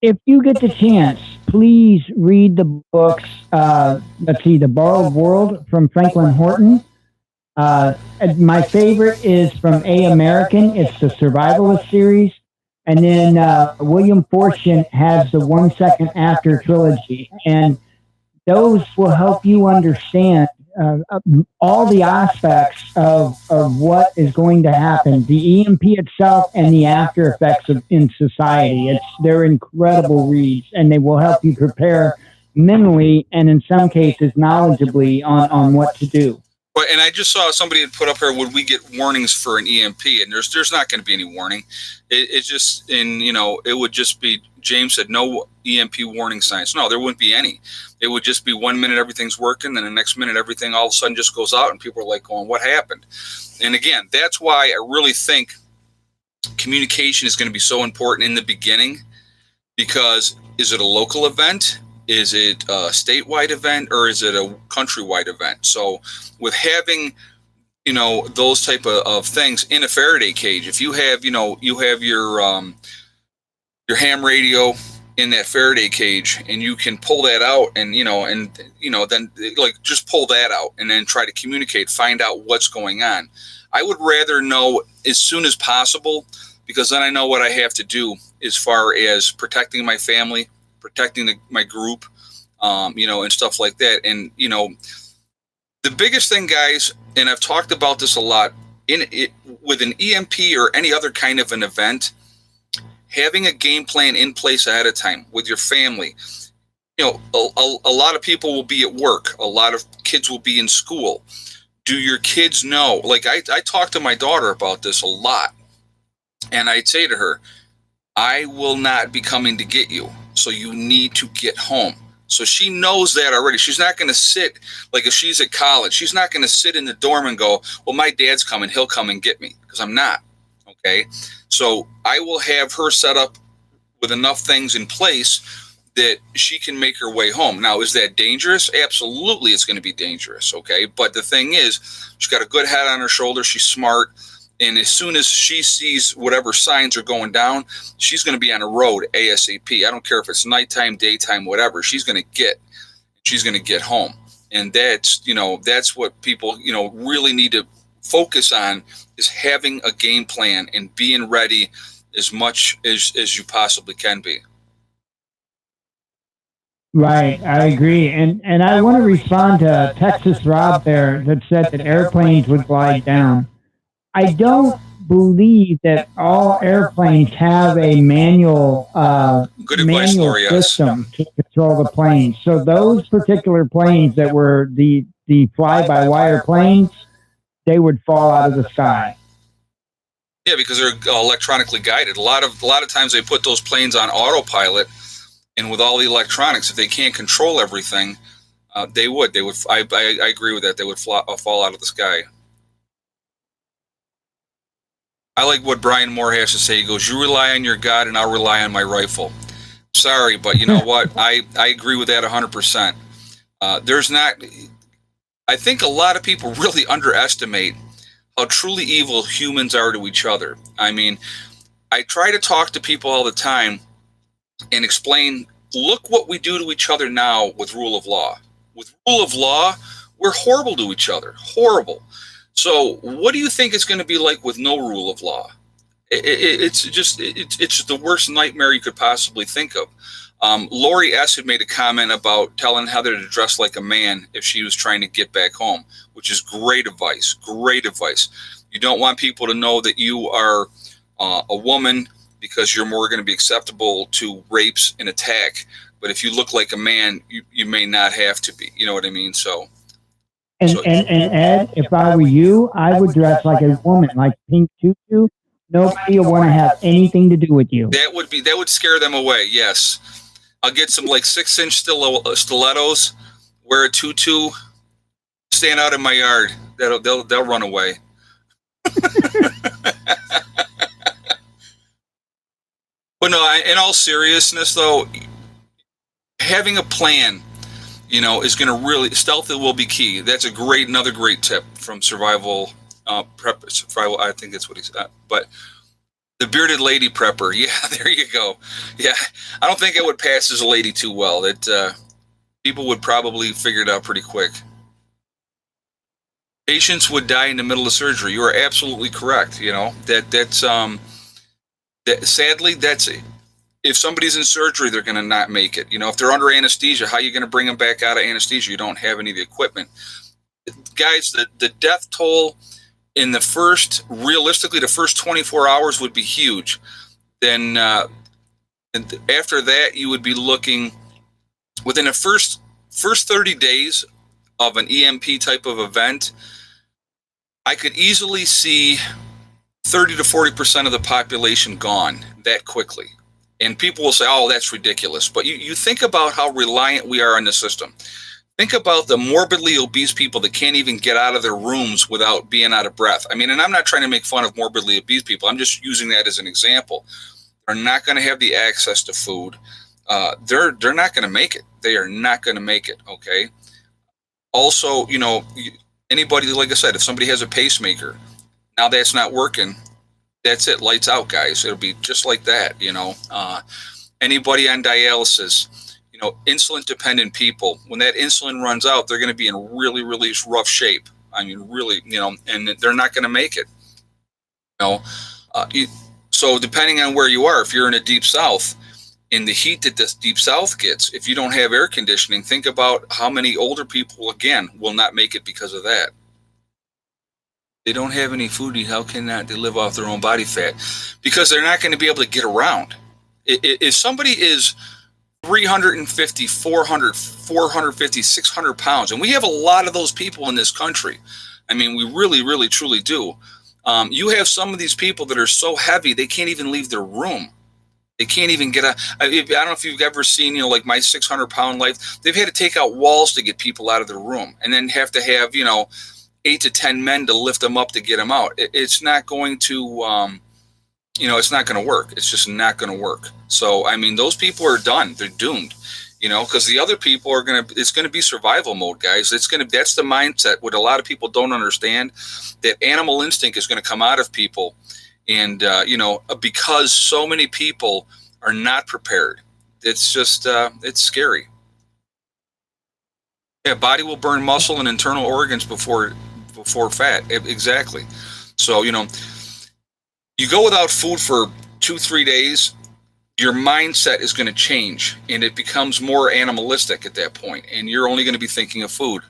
if you get the chance, please read the books. Let's see, The Borrowed World from Franklin Horton. My favorite is from A American. It's the Survivalist series. And then William Fortune has the 1 Second After trilogy. And those will help you understand all the aspects of what is going to happen, the EMP itself and the after effects in society. They're incredible reads, and they will help you prepare mentally and in some cases knowledgeably on what to do. But and I just saw somebody had put up here, would we get warnings for an EMP? And there's not going to be any warning. It's just it would just be, James said no EMP warning signs. No, there wouldn't be any. It would just be 1 minute everything's working, then the next minute everything all of a sudden just goes out, and people are like going, "What happened?" And again, that's why I really think communication is going to be so important in the beginning, because is it a local event? Is it a statewide event, or is it a countrywide event? So with having, those type of things in a Faraday cage, if you have, you have your ham radio in that Faraday cage, and you can pull that out and, then like just pull that out and then try to communicate, find out what's going on. I would rather know as soon as possible, because then I know what I have to do as far as protecting my family, protecting my group, and stuff like that. And, the biggest thing, guys, and I've talked about this a lot, with an EMP or any other kind of an event, having a game plan in place ahead of time with your family. A lot of people will be at work. A lot of kids will be in school. Do your kids know? Like I talk to my daughter about this a lot, and I'd say to her, I will not be coming to get you, so you need to get home. So she knows that already. She's not going to sit, like if she's at college, she's not going to sit in the dorm and go, well, my dad's coming, he'll come and get me, because I'm not. Okay. So I will have her set up with enough things in place that she can make her way home. Now, is that dangerous? Absolutely, it's going to be dangerous. Okay. But the thing is, she's got a good head on her shoulder. She's smart. And as soon as she sees whatever signs are going down, she's going to be on a road ASAP. I don't care if it's nighttime, daytime, whatever. She's going to get home. And that's what people, really need to focus on, is having a game plan and being ready as much as you possibly can be. Right, I agree. And I want to respond to Texas Rob there that said that airplanes would glide down. I don't believe that all airplanes have a manual system to control the planes. So those particular planes that were the fly-by-wire planes, they would fall out of the sky. Yeah, because they're electronically guided. A lot of times they put those planes on autopilot, and with all the electronics, if they can't control everything, they would. I agree with that. They would fall out of the sky. I like what Brian Moore has to say. He goes, you rely on your God and I'll rely on my rifle. Sorry, but you know what? I agree with that 100%. I think a lot of people really underestimate how truly evil humans are to each other. I mean, I try to talk to people all the time and explain, look what we do to each other now with rule of law. With rule of law, we're horrible to each other. Horrible. So what do you think it's going to be like with no rule of law? It's just the worst nightmare you could possibly think of. Lori S. had made a comment about telling Heather to dress like a man if she was trying to get back home, which is great advice. Great advice. You don't want people to know that you are a woman, because you're more going to be acceptable to rapes and attack. But if you look like a man, you may not have to be. You know what I mean? And Ed, if I were you, I would dress like a woman, like pink tutu. Nobody will want to have anything to do with you. That would scare them away. Yes, I'll get some like 6-inch stilettos, wear a tutu, stand out in my yard. They'll run away. But no, in all seriousness, though, having a plan, is going to really, stealth will be key. That's another great tip from survival prep. Survival, I think that's what he said. But The bearded lady prepper. Yeah, there you go. Yeah, I don't think it would pass as a lady too well. That people would probably figure it out pretty quick. Patients would die in the middle of surgery. You are absolutely correct. You know sadly that's if somebody's in surgery, they're going to not make it. You know, if they're under anesthesia, how are you going to bring them back out of anesthesia? You don't have any of the equipment. Guys, the death toll in the first 24 hours would be huge. Then and after that, you would be looking within the first 30 days of an EMP type of event. I could easily see 30 to 40% of the population gone that quickly. And people will say, oh, that's ridiculous. But you think about how reliant we are on the system. Think about the morbidly obese people that can't even get out of their rooms without being out of breath. I mean, and I'm not trying to make fun of morbidly obese people. I'm just using that as an example. They're not going to have the access to food. They're not going to make it. They are not going to make it, okay? Also, you know, anybody, like I said, if somebody has a pacemaker, now that's not working, that's it, lights out, guys. It'll be just like that, you know. Anybody on dialysis, you know, insulin-dependent people, when that insulin runs out, they're going to be in really, really rough shape. I mean, really, you know, and they're not going to make it. You know, so depending on where you are, if you're in a deep south, in the heat that this deep south gets, if you don't have air conditioning, think about how many older people, again, will not make it because of that. They don't have any food to eat. How can they live off their own body fat? Because they're not going to be able to get around. If somebody is 350, 400, 450, 600 pounds, and we have a lot of those people in this country. I mean, we really, really, truly do. You have some of these people that are so heavy, they can't even leave their room. They can't even get out. I don't know if you've ever seen, you know, like My 600-Pound Life. They've had to take out walls to get people out of their room, and then have to have, you know, 8 to 10 men to lift them up to get them out. It's not going to, you know, it's not going to work. It's just not going to work. So, I mean, those people are done. They're doomed, you know, because the other people are it's going to be survival mode, guys. That's the mindset. What a lot of people don't understand, that animal instinct is going to come out of people. And, you know, because so many people are not prepared. It's just, it's scary. Yeah, body will burn muscle and internal organs before fat. Exactly. So, you know, you go without food for 2-3 days, your mindset is going to change, and it becomes more animalistic at that point, and you're only going to be thinking of food.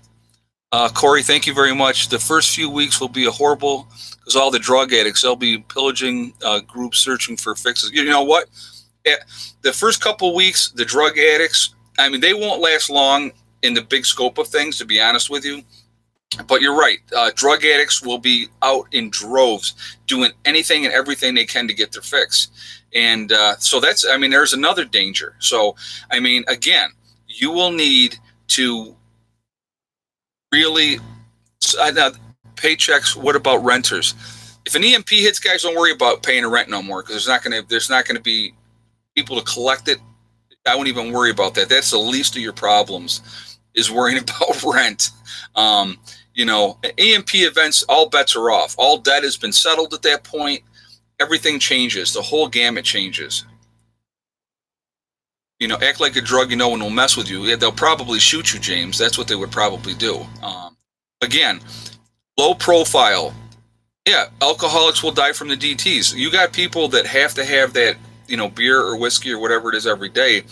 Corey, thank you very much. The first few weeks will be a horrible, because all the drug addicts, they'll be pillaging groups searching for fixes. You know what? The first couple weeks, the drug addicts, I mean, they won't last long in the big scope of things, to be honest with you. But you're right. Drug addicts will be out in droves doing anything and everything they can to get their fix. And so that's, I mean, there's another danger. So, I mean, again, you will need to really paychecks. What about renters? If an EMP hits, guys, don't worry about paying a rent no more, because there's not going to be people to collect it. I wouldn't even worry about that. That's the least of your problems, is worrying about rent. You know, EMP events, all bets are off. All debt has been settled at that point. Everything changes. The whole gamut changes. You know, act like a drug, you know, and will mess with you. Yeah, they'll probably shoot you, James. That's what they would probably do. Again, low profile. Yeah, alcoholics will die from the DTs. You got people that have to have that, you know, beer or whiskey or whatever it is every day.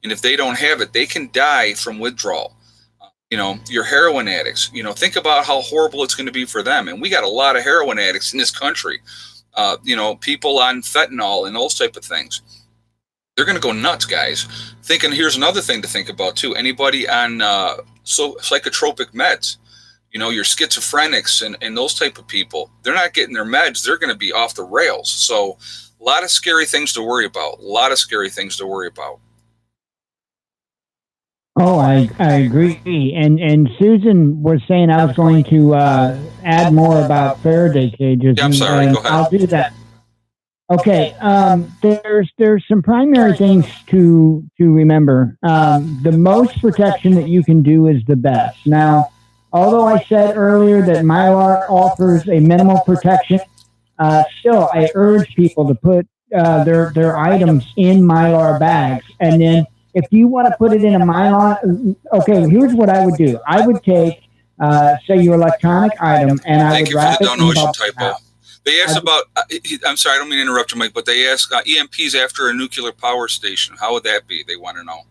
And if they don't have it, they can die from withdrawal. You know, your heroin addicts, you know, think about how horrible it's going to be for them. And we got a lot of heroin addicts in this country. You know, people on fentanyl and those type of things. They're going to go nuts, guys. Here's another thing to think about, too. Anybody on psychotropic meds, you know, your schizophrenics and those type of people, they're not getting their meds. They're going to be off the rails. So a lot of scary things to worry about. Oh, I agree. And Susan was saying I was going to add more about Faraday cages. Yeah, I'm sorry. Go ahead. I'll do that. Okay. There's some primary things to remember. The most protection that you can do is the best. Now, although I said earlier that Mylar offers a minimal protection, still, I urge people to put their items in Mylar bags. And then if you want to put it in a Mylar, okay, here's what I would do. I would take, say, your electronic item, and I Thank would you for wrap the it in donation bubble typo. wrap. They asked about, I'm sorry, I don't mean to interrupt you, Mike, but they asked EMPs after a nuclear power station. How would that be? They want to know.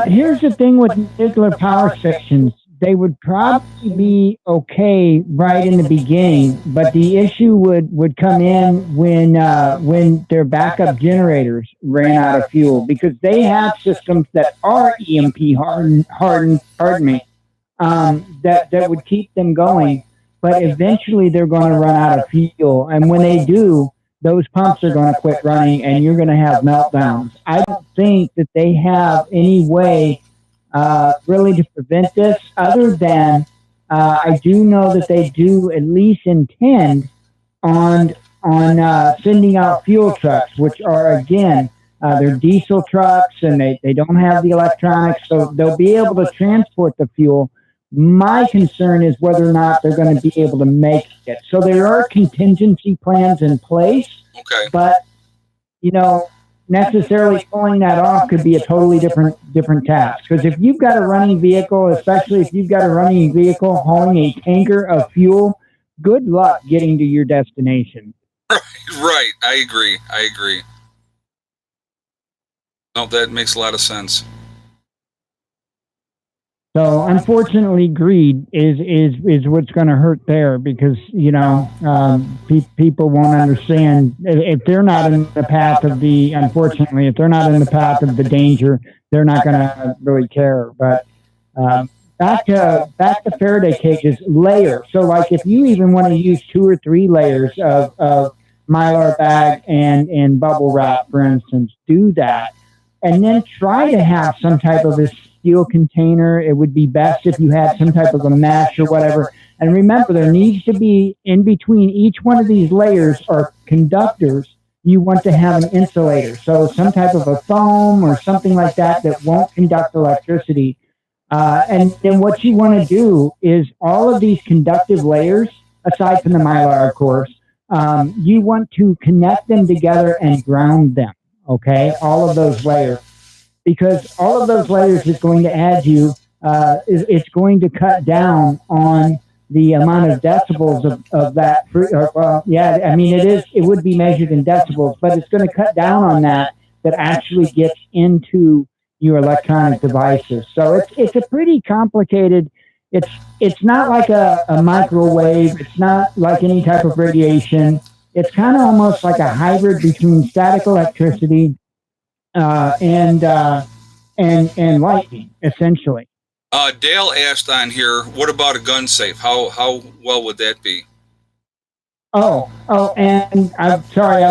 Here's the thing with nuclear power stations. They would probably be okay right in the beginning, but the issue would come in when their backup generators ran out of fuel, because they have systems that are EMP hardened, pardon me, that would keep them going. But eventually they're going to run out of fuel, and when they do, those pumps are going to quit running, and you're going to have meltdowns. I don't think that they have any way really to prevent this, other than I do know that they do at least intend on sending out fuel trucks, which are, again, they're diesel trucks, and they don't have the electronics, so they'll be able to transport the fuel. My concern is whether or not they're going to be able to make it. So there are contingency plans in place, Okay. but necessarily pulling that off could be a totally different task. Because if you've got a running vehicle, especially if you've got a running vehicle hauling a tanker of fuel, good luck getting to your destination. Right. I agree. No, that makes a lot of sense. So unfortunately, greed is what's going to hurt there, because people won't understand if they're not in the path of the. Unfortunately, if they're not in the path of the danger, they're not going to really care. But back to Faraday cages, layer. So like if you even want to use 2 or 3 layers of Mylar bag and bubble wrap, for instance, do that, and then try to have some type of a steel container. It would be best if you had some type of a mesh or whatever. And remember, there needs to be, in between each one of these layers are conductors. You want to have an insulator, so some type of a foam or something like that won't conduct electricity. And then what you want to do is all of these conductive layers, aside from the Mylar, of course, you want to connect them together and ground them. Okay, all of those layers, because all of those layers is going to add you, it's going to cut down on the amount of decibels of that. It would be measured in decibels, but it's going to cut down on that actually gets into your electronic devices. So it's a pretty complicated, it's not like a microwave, it's not like any type of radiation. It's kind of almost like a hybrid between static electricity and lightning, essentially. Dale asked on here, what about a gun safe? How well would that be? And I'm sorry,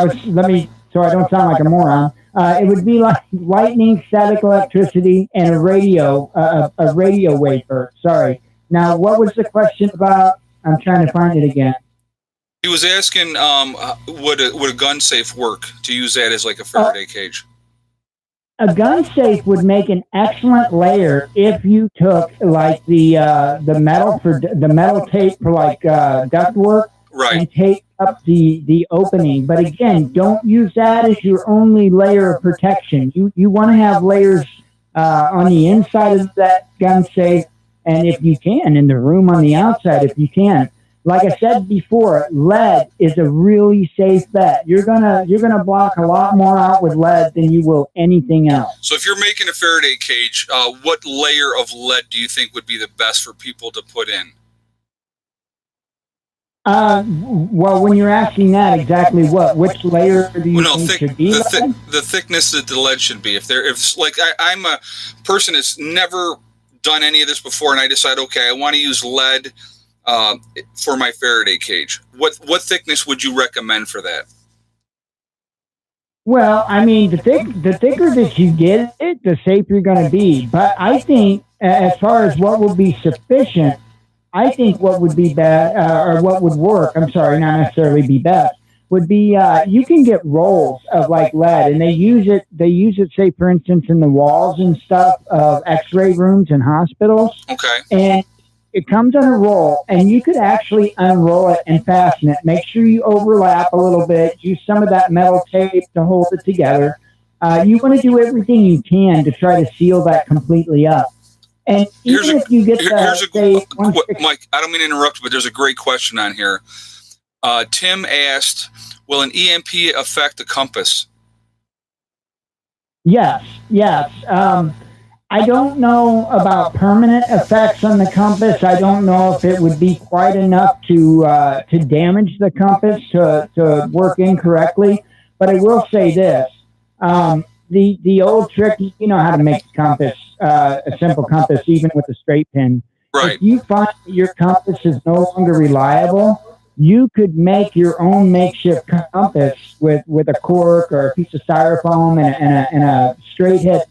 so I don't sound like a moron. It would be like lightning, static electricity, and a radio wafer. Sorry. Now, what was the question about? I'm trying to find it again. He was asking, would a gun safe work to use that as like a Faraday cage? A gun safe would make an excellent layer if you took like the metal tape for like duct work, right, and tape up the opening. But again, don't use that as your only layer of protection. You want to have layers on the inside of that gun safe, and if you can, in the room on the outside, if you can. Like I said before, lead is a really safe bet. You're gonna block a lot more out with lead than you will anything else. So if you're making a Faraday cage, what layer of lead do you think would be the best for people to put in? Well, when you're asking that, exactly which layer do you think should be? The thickness that the lead should be. If like I'm a person that's never done any of this before, and I decide, okay, I want to use lead for my Faraday cage. What thickness would you recommend for that? Well, I mean, the thicker that you get it, the safer you're going to be. But I think, as far as what would be sufficient, I think what would be best, or what would work, I'm sorry, not necessarily be best, would be you can get rolls of like lead, and they use it, say, for instance, in the walls and stuff of x-ray rooms and hospitals. Okay. And it comes on a roll, and you could actually unroll it and fasten it. Make sure you overlap a little bit. Use some of that metal tape to hold it together. You want to do everything you can to try to seal that completely up. And even if you get Mike, I don't mean to interrupt, but there's a great question on here. Tim asked, will an EMP affect the compass? Yes. I don't know about permanent effects on the compass. I don't know if it would be quite enough to damage the compass to work incorrectly. But I will say this. The old trick, you know how to make a compass, a simple compass, even with a straight pin. Right. If you find that your compass is no longer reliable, you could make your own makeshift compass with a cork or a piece of styrofoam and a straight hit,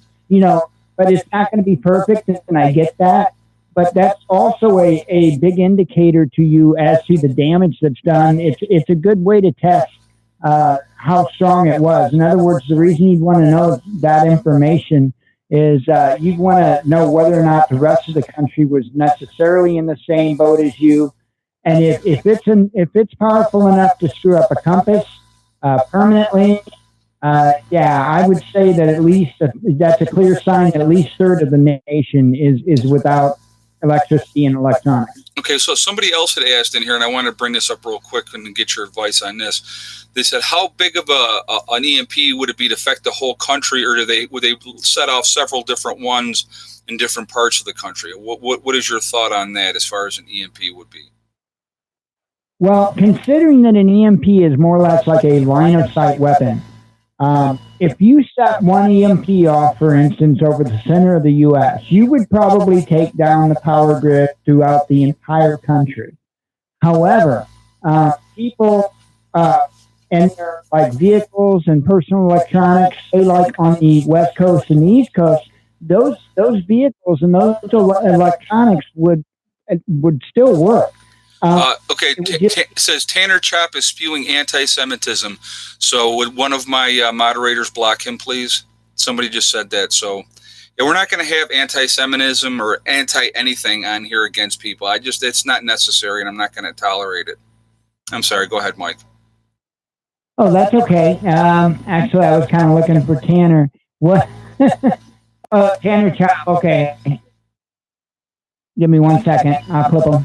but it's not going to be perfect, and I get that. But that's also a big indicator to you as to the damage that's done. It's a good way to test how strong it was. In other words, the reason you'd want to know that information is you'd want to know whether or not the rest of the country was necessarily in the same boat as you. And if it's powerful enough to screw up a compass permanently, I would say that at least that's a clear sign that at least a third of the nation is without electricity and electronics. Okay, so somebody else had asked in here, and I want to bring this up real quick and get your advice on this. They said, how big of an EMP would it be to affect the whole country, or would they set off several different ones in different parts of the country? What is your thought on that as far as an EMP would be? Well, considering that an EMP is more or less like a line-of-sight weapon, if you set one EMP off, for instance, over the center of the U.S., you would probably take down the power grid throughout the entire country. However, people and their vehicles and personal electronics, say like on the West Coast and the East Coast, those vehicles and those electronics would still work. Says Tanner Chop is spewing anti-Semitism. So would one of my moderators block him, please? Somebody just said that. So we're not going to have anti-Semitism or anti-anything on here against people. It's not necessary, and I'm not going to tolerate it. I'm sorry. Go ahead, Mike. Oh, that's okay. Actually, I was kind of looking for Tanner. What? Tanner Chop. Okay. Give me 1 second. I'll clip him.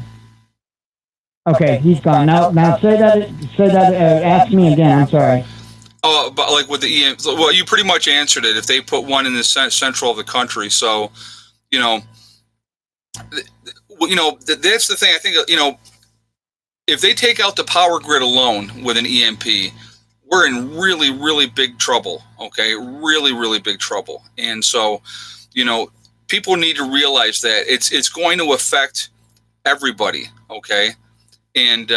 Okay, he's gone. Now say that. Ask me again. I'm sorry. Oh, but like with the EM, well, you pretty much answered it. If they put one in the central of the country, so that's the thing. I think if they take out the power grid alone with an EMP, we're in really, really big trouble. Okay, really, really big trouble. And so, people need to realize that it's going to affect everybody. Okay. And,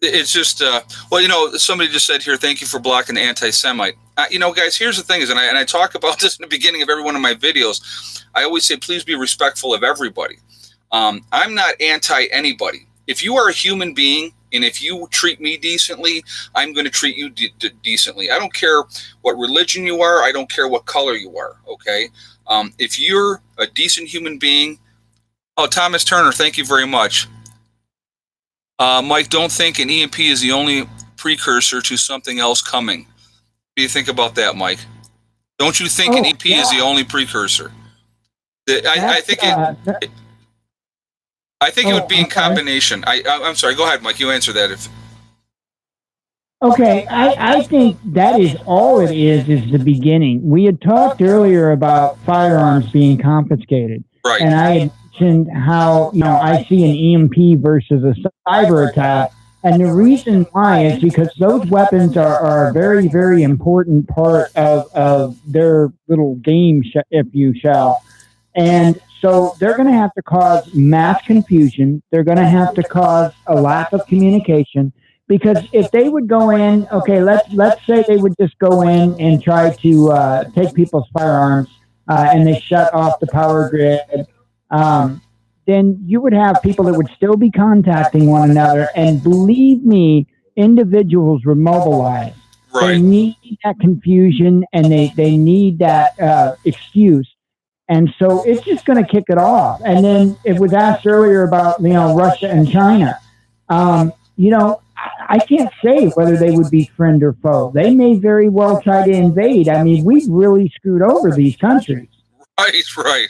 it's just, somebody just said here, thank you for blocking the anti-Semite. Guys, here's the thing is, and I talk about this in the beginning of every one of my videos. I always say, please be respectful of everybody. I'm not anti-anybody. If you are a human being, and if you treat me decently, I'm going to treat you decently. I don't care what religion you are. I don't care what color you are. Okay. If you're a decent human being, Thomas Turner, thank you very much. Mike, don't think an EMP is the only precursor to something else coming. What do you think about that, Mike? Don't you think an EMP is the only precursor? I think it would be in combination. I'm sorry. Go ahead, Mike. You answer that. Okay, I think that is all it is the beginning. We had talked earlier about firearms being confiscated. Right. And I had mentioned how, I see an EMP versus a cyber attack. And the reason why is because those weapons are a very, very important part of their little game, if you shall. And so they're going to have to cause mass confusion. They're going to have to cause a lack of communication. Because if they would go in, okay, let's say they would just go in and try to take people's firearms and they shut off the power grid, then you would have people that would still be contacting one another. And believe me, individuals were mobilized. Right. They need that confusion and they need that excuse. And so it's just going to kick it off. And then it was asked earlier about, Russia and China. I can't say whether they would be friend or foe. They may very well try to invade. I mean, we've really screwed over these countries. Right.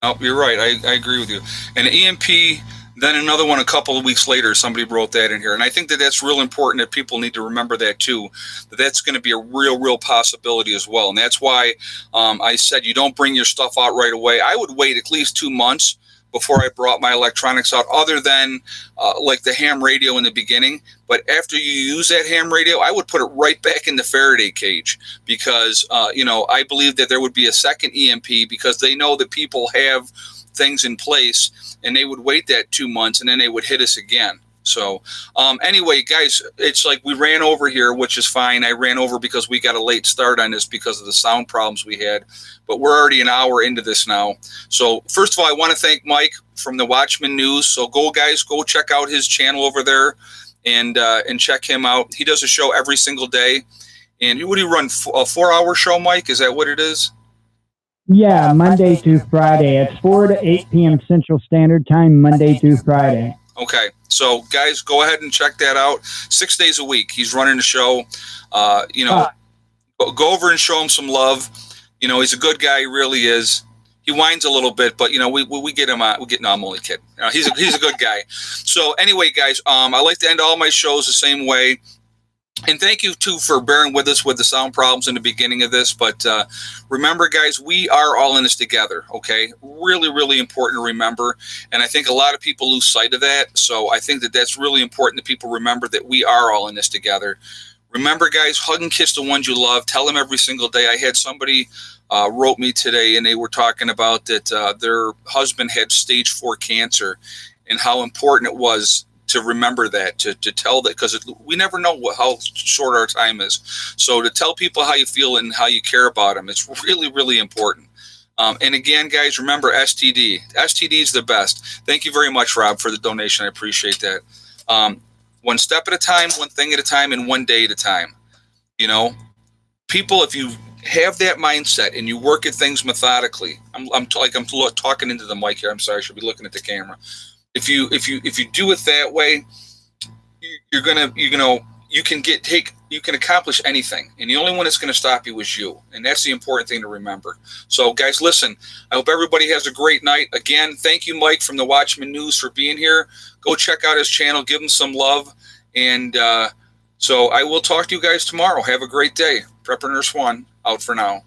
Oh, you're right. I agree with you. And EMP, then another one a couple of weeks later, somebody wrote that in here. And I think that that's real important, that people need to remember that too, that's going to be a real possibility as well. And that's why I said you don't bring your stuff out right away. I would wait at least 2 months before I brought my electronics out, other than like the ham radio in the beginning. But after you use that ham radio, I would put it right back in the Faraday cage, because, I believe that there would be a second EMP, because they know that people have things in place, and they would wait that 2 months and then they would hit us again. So anyway, guys, it's like we ran over here, which is fine. I ran over because we got a late start on this because of the sound problems we had, but we're already an hour into this now. So first of all, I want to thank Mike from the Watchman News. So go check out his channel over there and check him out. He does a show every single day. And what do you run, a 4-hour show, Mike? Is that what it is? Yeah, Monday through Friday. It's 4 to 8 p.m. Central Standard Time, Monday through Friday. Okay, so guys, go ahead and check that out. 6 days a week, he's running the show. Go over and show him some love. He's a good guy, he really is. He whines a little bit, but we get him. I'm only kidding. He's a good guy. So anyway, guys, I like to end all my shows the same way. And thank you, too, for bearing with us with the sound problems in the beginning of this. But remember, guys, we are all in this together, okay? Really important to remember. And I think a lot of people lose sight of that. So I think that that's really important that people remember that we are all in this together. Remember, guys, hug and kiss the ones you love. Tell them every single day. I had somebody wrote me today, and they were talking about that their husband had stage 4 cancer, and how important it was to remember that, to tell that, because we never know how short our time is. So to tell people how you feel and how you care about them, it's really important. And again, guys, remember STD. STD is the best. Thank you very much, Rob, for the donation. I appreciate that. One step at a time, one thing at a time, and one day at a time. People, if you have that mindset and you work at things methodically, I'm talking into the mic here. I'm sorry, I should be looking at the camera. If you do it that way, you can accomplish anything, and the only one that's going to stop you is you, and that's the important thing to remember. So, guys, listen. I hope everybody has a great night. Again, thank you, Mike from the Watchman News, for being here. Go check out his channel, give him some love, and so I will talk to you guys tomorrow. Have a great day. Prepper Nurse 1 out for now.